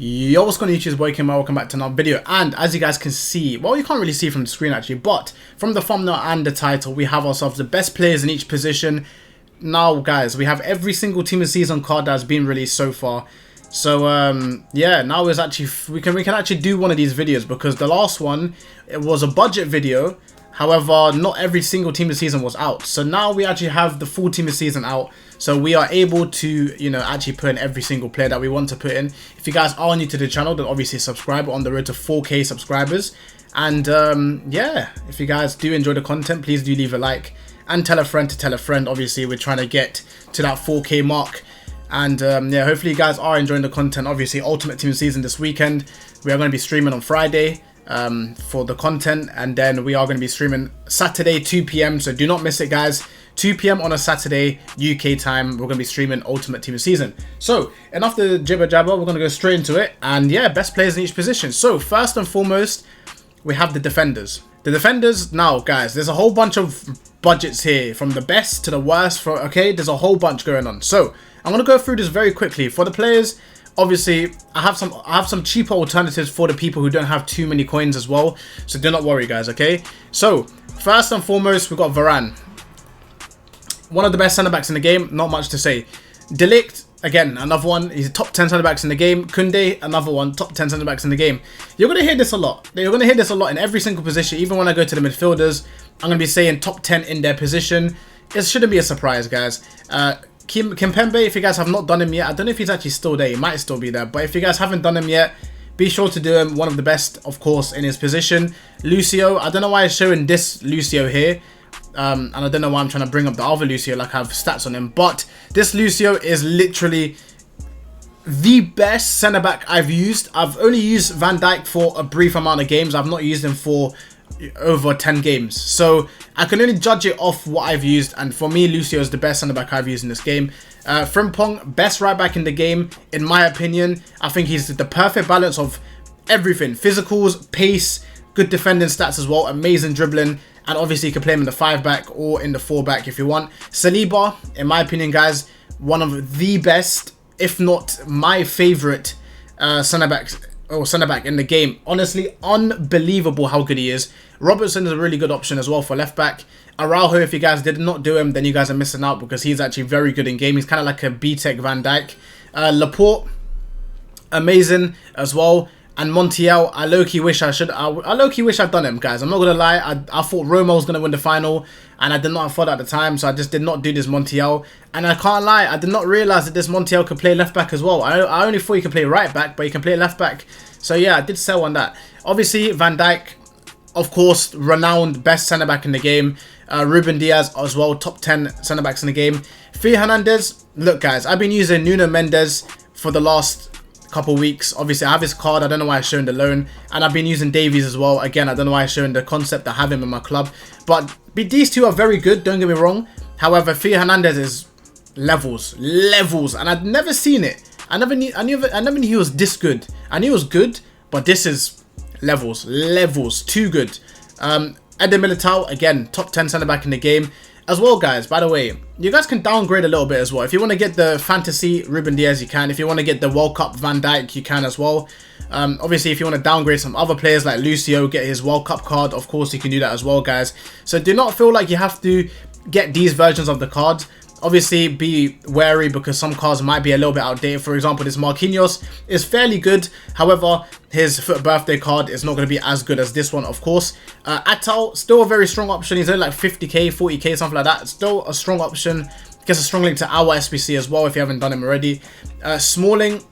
Yo, what's going on YouTube? It's boy KingMo. Welcome back to another video. And as you guys can see, well, you can't really see from the screen actually, but from the thumbnail and the title, we have ourselves the best players in each position. Now, guys, we have every single team of season card that has been released so far. So yeah, now is actually we can actually do one of these videos, because the last one, it was a budget video. However, not every single team of season was out. So now we actually have the full team of season out. So we are able to, you know, actually put in every single player that we want to put in. If you guys are new to the channel, then obviously subscribe. On the road to 4K subscribers. And yeah, if you guys do enjoy the content, please do leave a like. And tell a friend to tell a friend. Obviously, we're trying to get to that 4K mark. And yeah, hopefully you guys are enjoying the content. Obviously, Ultimate Team Season this weekend. We are going to be streaming on Friday for the content. And then we are going to be streaming Saturday, 2 PM. So do not miss it, guys. 2 PM on a Saturday, UK time. We're going to be streaming Ultimate Team Season. So, enough the jibber jabber. We're going to go straight into it. And yeah, best players in each position. So, first and foremost, we have the defenders. The defenders, now, guys, there's a whole bunch of budgets here. From the best to the worst. Okay, there's a whole bunch going on. So, I'm going to go through this very quickly. For the players, obviously, I have some cheaper alternatives for the people who don't have too many coins as well. So, do not worry, guys, okay? So, first and foremost, we've got Varane. One of the best centre-backs in the game, not much to say. De Ligt, again, another one. He's top 10 centre-backs in the game. Koundé, another one, top 10 centre-backs in the game. You're going to hear this a lot. You're going to hear this a lot in every single position. Even when I go to the midfielders, I'm going to be saying top 10 in their position. It shouldn't be a surprise, guys. Kimpembe, if you guys have not done him yet, I don't know if he's actually still there. He might still be there. But if you guys haven't done him yet, be sure to do him. One of the best, of course, in his position. Lucio, I don't know why it's showing this Lucio here. And I don't know why I'm trying to bring up the other Lucio like I have stats on him, but this Lucio is literally the best centre-back I've used. I've only used Van Dijk for a brief amount of games. I've not used him for over 10 games, so I can only judge it off what I've used, and for me, Lucio is the best centre-back I've used in this game. Frimpong, best right-back in the game, in my opinion. I think he's the perfect balance of everything: physicals, pace, good defending stats as well, amazing dribbling. And obviously you can play him in the 5-back or in the 4-back if you want. Saliba, in my opinion, guys, one of the best, if not my favourite centre-back in the game. Honestly, unbelievable how good he is. Robertson is a really good option as well for left-back. Araujo, if you guys did not do him, then you guys are missing out, because he's actually very good in game. He's kind of like a B-Tech Van Dijk. Laporte, amazing as well. And Montiel, I low-key wish I'd done him, guys. I'm not gonna lie. I thought Roma was gonna win the final, and I did not afford at the time, so I just did not do this Montiel. And I can't lie, I did not realize that this Montiel could play left back as well. I only thought he could play right back, but he can play left back. So yeah, I did sell on that. Obviously, Van Dijk, of course, renowned best centre back in the game. Ruben Diaz as well, top 10 centre backs in the game. Theo Hernandez, look, guys, I've been using Nuno Mendes for the last couple weeks. Obviously, I have his card. I don't know why I showed the loan, and I've been using Davies as well. Again, I don't know why I showed the concept. I have him in my club, but these two are very good. Don't get me wrong. However, Theo Hernandez is levels, and I'd never seen it. I never knew he was this good. I knew he was good, but this is levels, too good. Eder Militao, again, top 10 centre back in the game. As well, guys, by the way, you guys can downgrade a little bit as well. If you want to get the fantasy Ruben Diaz, you can. If you want to get the World Cup Van Dijk, you can as well. Obviously, if you want to downgrade some other players like Lucio, get his World Cup card, of course, you can do that as well, guys. So do not feel like you have to get these versions of the cards. Obviously, be wary, because some cards might be a little bit outdated. For example, this Marquinhos is fairly good. However, his Foot birthday card is not going to be as good as this one, of course. Atal, still a very strong option. He's only like 50k, 40k, something like that. Still a strong option. Gets a strong link to our SBC as well if you haven't done him already. Smalling,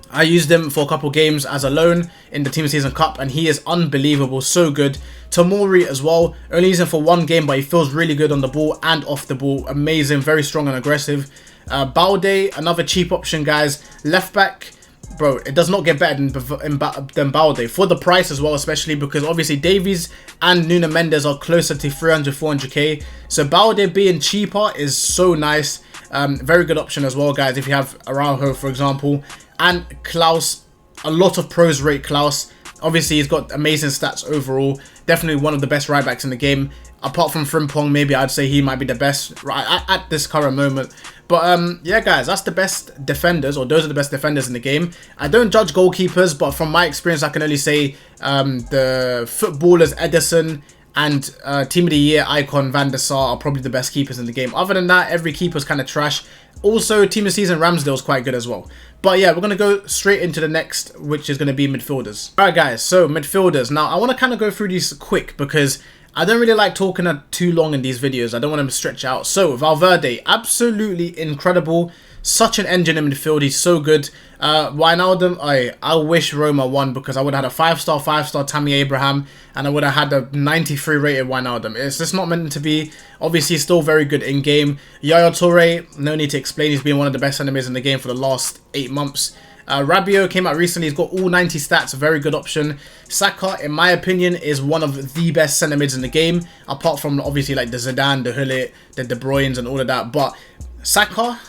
I used him for a couple games as a loan in the Team Season Cup, and he is unbelievable, so good. Tomori as well, only using for one game, but he feels really good on the ball and off the ball. Amazing, very strong and aggressive. Balde, another cheap option, guys. Left back, bro, it does not get better than Balde for the price as well, especially because obviously Davies and Nuno Mendes are closer to 300, 400k. So Balde being cheaper is so nice. Very good option as well, guys, if you have Araujo, for example. And Klaus, a lot of pros rate Klaus. Obviously, he's got amazing stats overall. Definitely one of the best right backs in the game. Apart from Frimpong, maybe I'd say he might be the best right at this current moment. But yeah, guys, that's the best defenders, or those are the best defenders in the game. I don't judge goalkeepers, but from my experience, I can only say the footballers Edison and Team of the Year icon Van der Sar are probably the best keepers in the game. Other than that, every keeper's kind of trash. Also, Team of the Season Ramsdale's quite good as well. But yeah, we're going to go straight into the next, which is going to be midfielders. Alright guys, so midfielders. Now, I want to kind of go through these quick because I don't really like talking too long in these videos. I don't want them to stretch out. So, Valverde, absolutely incredible. Such an engine in midfield. He's so good. Wijnaldum, I wish Roma won because I would have had a 5-star Tammy Abraham and I would have had a 93 rated Wijnaldum. It's just not meant to be. Obviously, still very good in game. Yaya Toure, no need to explain. He's been one of the best enemies in the game for the last 8 months. Rabiot came out recently. He's got all 90 stats. A very good option. Saka, in my opinion, is one of the best centre mids in the game. Apart from, obviously, like the Zidane, the Gullit, the De Bruynes and all of that. But Saka,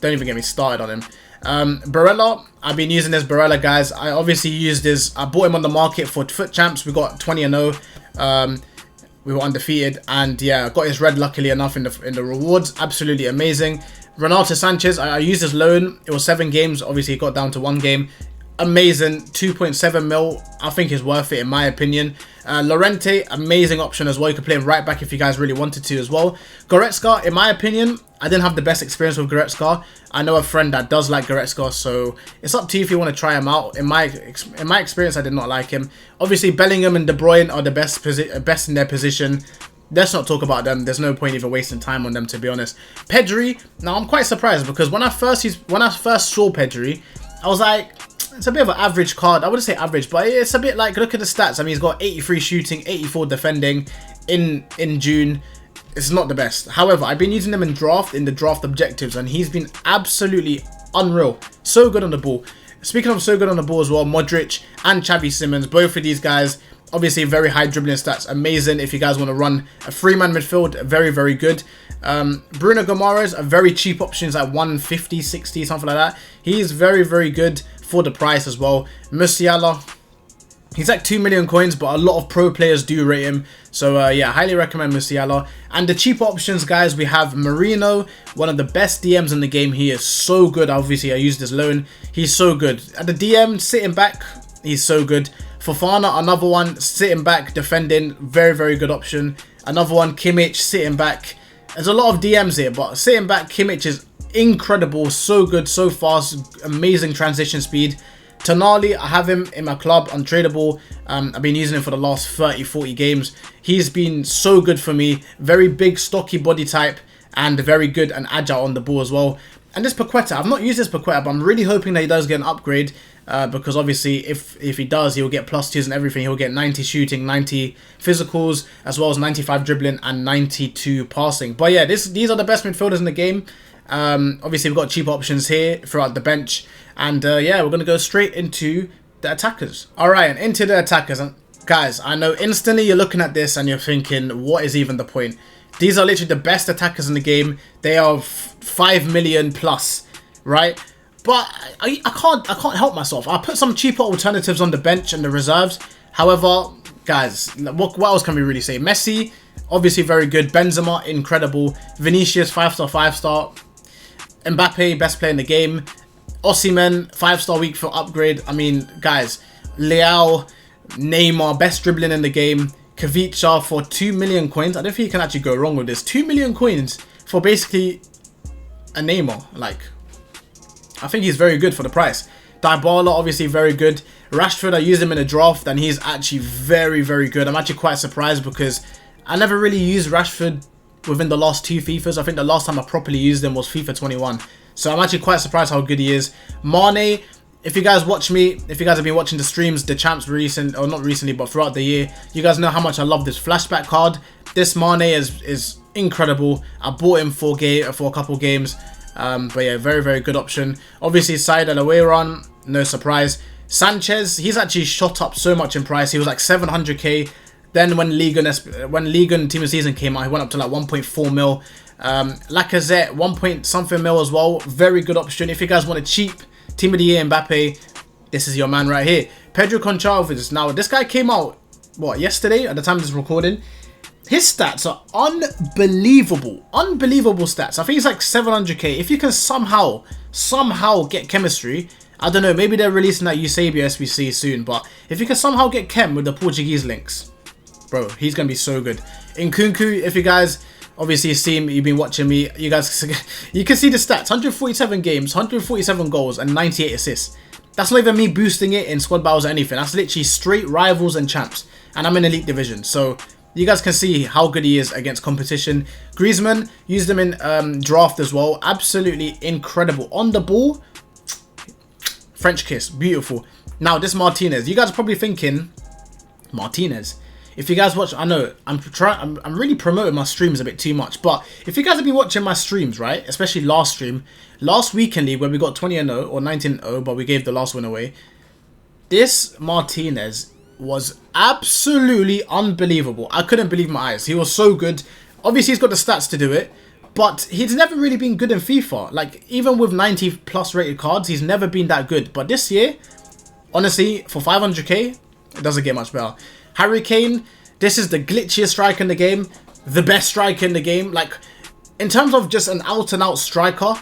don't even get me started on him. Barella, I've been using this Barella, guys. I obviously used this. I bought him on the market for Fut Champs. We got 20-0. We were undefeated. And yeah, I got his red luckily enough in the rewards. Absolutely amazing. Renato Sanchez, I used his loan. It was 7 games. Obviously, it got down to 1 game. Amazing. 2.7 mil. I think is worth it in my opinion. Llorente, amazing option as well. You could play him right back if you guys really wanted to as well. Goretzka, in my opinion, I didn't have the best experience with Goretzka. I know a friend that does like Goretzka, so it's up to you if you want to try him out. In my experience, I did not like him. Obviously, Bellingham and De Bruyne are the best in their position. Let's not talk about them. There's no point even wasting time on them, to be honest. Pedri, now I'm quite surprised because when I first saw Pedri, I was like, it's a bit of an average card. I wouldn't say average, but it's a bit like, look at the stats. I mean, he's got 83 shooting, 84 defending in June. It's not the best. However, I've been using him in the draft objectives, and he's been absolutely unreal. So good on the ball. Speaking of so good on the ball as well, Modric and Xavi Simons, both of these guys, obviously very high dribbling stats, amazing. If you guys want to run a 3-man midfield, very, very good. Bruno Gomes, a very cheap option, is like 150, 60, something like that. He's very, very good for the price as well. Musiala, he's like 2 million coins, but a lot of pro players do rate him. So yeah, highly recommend Musiala. And the cheap options, guys, we have Marino, one of the best DMs in the game. He is so good. Obviously, I used his loan. He's so good. At the DM, sitting back, he's so good. Fofana, another one, sitting back, defending, very, very good option. Another one, Kimmich, sitting back. There's a lot of DMs here, but sitting back, Kimmich is incredible, so good, so fast, amazing transition speed. Tonali, I have him in my club, untradeable. I've been using him for the last 30-40 games. He's been so good for me. Very big, stocky body type, and very good and agile on the ball as well. And this Paqueta, I've not used this Paqueta, but I'm really hoping that he does get an upgrade. Because obviously, if he does, he'll get +2s and everything. He'll get 90 shooting, 90 physicals, as well as 95 dribbling and 92 passing. But yeah, these are the best midfielders in the game. Obviously, we've got cheap options here throughout the bench. And yeah, we're going to go straight into the attackers. Alright, and into the attackers. And guys, I know instantly you're looking at this and you're thinking, what is even the point? These are literally the best attackers in the game. They are 5 million plus, right? But I can't help myself. I put some cheaper alternatives on the bench and the reserves. However, guys, what else can we really say? Messi, obviously very good. Benzema, incredible. Vinicius, 5-star, 5-star. Mbappe, best player in the game. Osimhen, 5-star week for upgrade. I mean, guys, Leao, Neymar, best dribbling in the game. Kavicha for 2 million coins. I don't think you can actually go wrong with this. 2 million coins for basically a Neymar. Like, I think he's very good for the price. Dybala, obviously very good. Rashford, I used him in a draft and he's actually very, very good. I'm actually quite surprised because I never really used Rashford within the last 2 FIFAs. I think the last time I properly used him was FIFA 21. So I'm actually quite surprised how good he is. Mane, if you guys watch me, if you guys have been watching the streams, the champs or not recently, but throughout the year, you guys know how much I love this flashback card. This Mane is incredible. I bought him for a couple games. But yeah, very, very good option. Obviously, Said Alawayron, no surprise. Sanchez, he's actually shot up so much in price. He was like 700k. Then when League and Team of Season came out, he went up to like 1.4 mil. Lacazette, 1 point something mil as well. Very good option. If you guys want a cheap Team of the Year Mbappe, this is your man right here. Pedro Conchalves. Now, this guy came out, what, yesterday at the time of this recording. his stats are unbelievable. Unbelievable stats. I think he's like 700k. If you can somehow get chemistry, I don't know, maybe they're releasing that Eusebio SBC soon, but if you can somehow get chem with the Portuguese links, bro, he's going to be so good. In Nkunku, if you guys obviously see me, you've been watching me, you guys, you can see the stats. 147 games, 147 goals, and 98 assists. That's not even me boosting it in squad battles or anything. That's literally straight rivals and champs. And I'm in elite division, so you guys can see how good he is against competition. Griezmann, used him in draft as well. Absolutely incredible. On the ball, French kiss, beautiful. Now this Martinez, you guys are probably thinking, Martinez. If you guys watch, I know I'm really promoting my streams a bit too much, but if you guys have been watching my streams, right, especially last stream, last weekend league where we got 20-0 or 19-0, but we gave the last one away. This Martinez was absolutely unbelievable. I couldn't believe my eyes. He was so good. Obviously, he's got the stats to do it, but he's never really been good in FIFA. Like, even with 90+ rated cards, he's never been that good. But this year, honestly, for 500k, it doesn't get much better. Harry Kane, this is the glitchiest striker in the game, the best striker in the game. Like, in terms of just an out-and-out striker,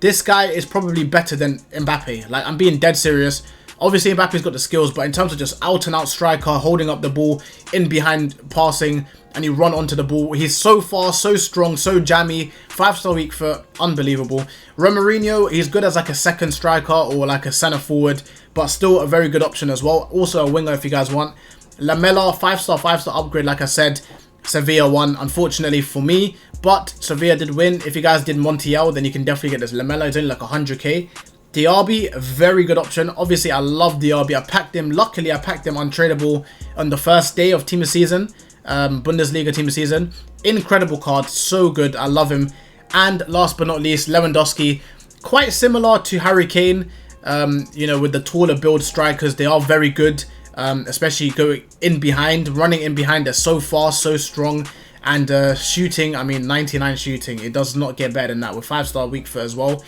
this guy is probably better than Mbappe. Like, I'm being dead serious. Obviously, Mbappe's got the skills, but in terms of just out-and-out striker, holding up the ball, in behind passing, and you run onto the ball, he's so fast, so strong, so jammy. 5-star weak foot, unbelievable. Romarinho, he's good as like a second striker or like a centre forward, but still a very good option as well. Also a winger if you guys want. Lamela, 5-star upgrade, like I said. Sevilla won, unfortunately for me, but Sevilla did win. If you guys did Montiel, then you can definitely get this. Lamela is only like 100k. Diaby, a very good option. Obviously, I love Diaby. I packed him. Luckily, I packed him untradeable on the first day of Team of Season. Bundesliga Team of Season. Incredible card. So good. I love him. And last but not least, Lewandowski. Quite similar to Harry Kane. You know, with the taller build strikers, they are very good. Especially going in behind. Running in behind. They're so fast, so strong. And shooting, I mean, 99 shooting. It does not get better than that. With 5-star weak foot as well.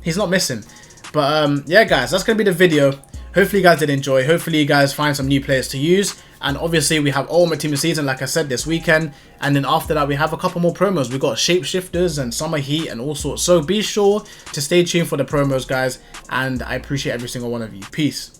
He's not missing. But yeah, guys, that's going to be the video. Hopefully you guys did enjoy. Hopefully you guys find some new players to use. And obviously we have Ultimate Team of Season, like I said, this weekend. And then after that we have a couple more promos. We've got Shapeshifters and Summer Heat and all sorts. So be sure to stay tuned for the promos, guys. And I appreciate every single one of you. Peace.